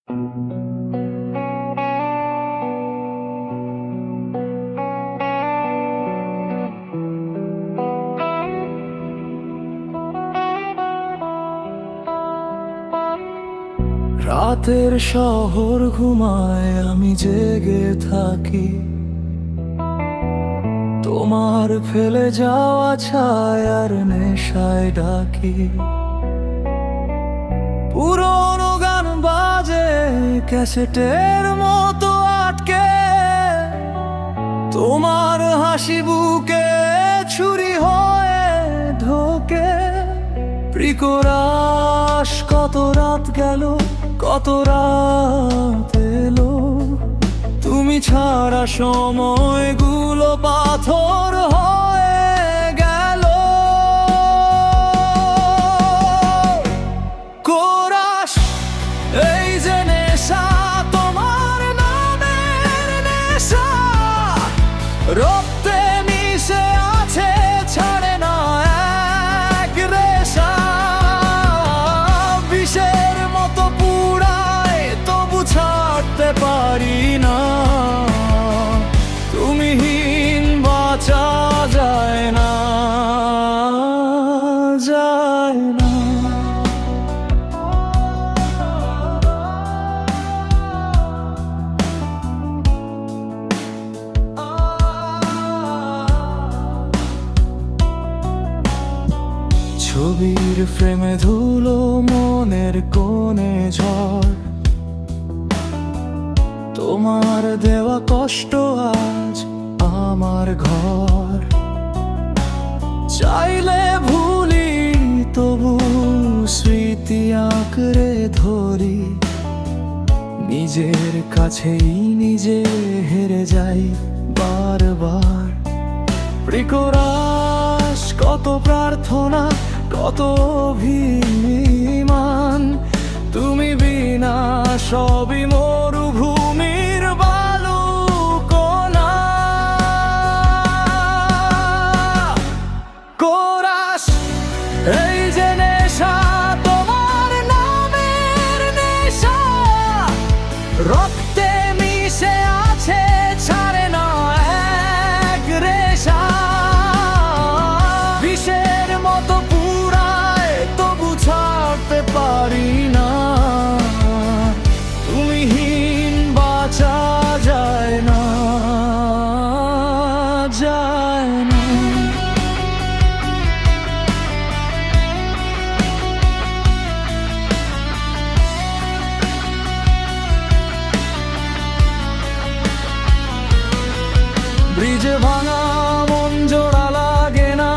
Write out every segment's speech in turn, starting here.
রাতের শহর ঘুমায়, আমি জেগে থাকি। তোমার ফেলে যাওয়া ছায়ার নেশায় ডাকি। পুরনো গান বাজে ক্যাসেটের মতো আটকে, তোমার হাসি বুকে ছুরি হয়ে ঢোকে। প্রিকরাশ কত রাত গেল, কত রাত এলো, তুমি ছাড়া সময়গুলো পাথর হয়ে গেল। কোরাস এই যে নেশা, তোমার নামের নেশা, রক্তে মিশে আছে, ছাড়ে না এক রেশা। বিষের মতো পুরায়, তবু ছাড়তে পারি না। তুমিহীন বাঁচা যায় না, যায় না। ছবির ফ্রেমে ধুলো, মনের কোণে ঝড়, তোমার দেওয়া কষ্ট আজ আমার ঘর। চাইলে ভুলি, তবু স্মৃতি আঁকড়ে ধরি। নিজের কাছেই নিজে হেরে যাই বারবার। প্রিকরাশ কত প্রার্থনা, কত অভিমান, তুমি বিনা সবই মরুভূমির বালু কোনা। কোরাস এই যে নেশা, তোমার নামের নেশা, রক্তে মিশে আছে, ছাড়ে না এক রেশা। বিষের মতো পুরায়, তবু ছাড়তে পারি না। তুমিহীন বাঁচা যায় না, যায় না। ব্রিজে ভাঙা মন জোড়া লাগে না,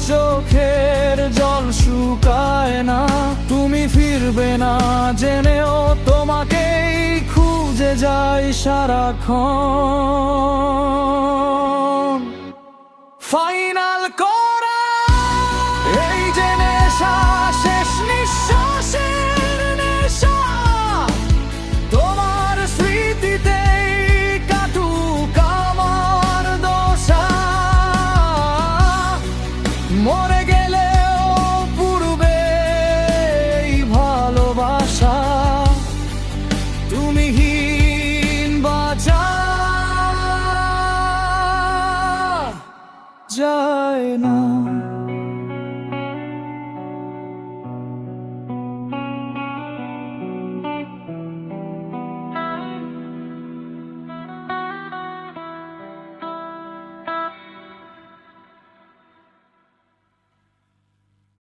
চোখের জল শুকায় না। তুমি ফিরবে না জেনেও, তোমাকেই খুঁজে যাই সারাক্ষণ। ফাইনাল করা এই যে নেশা, শেষ নিঃশ্বাসের নেশা, তোমার স্মৃতিতেই কাটুক আমার দশা। মরে গেলেও পূর্বে এই ভালোবাসা, তুমিহীন বাঁচা যায় না।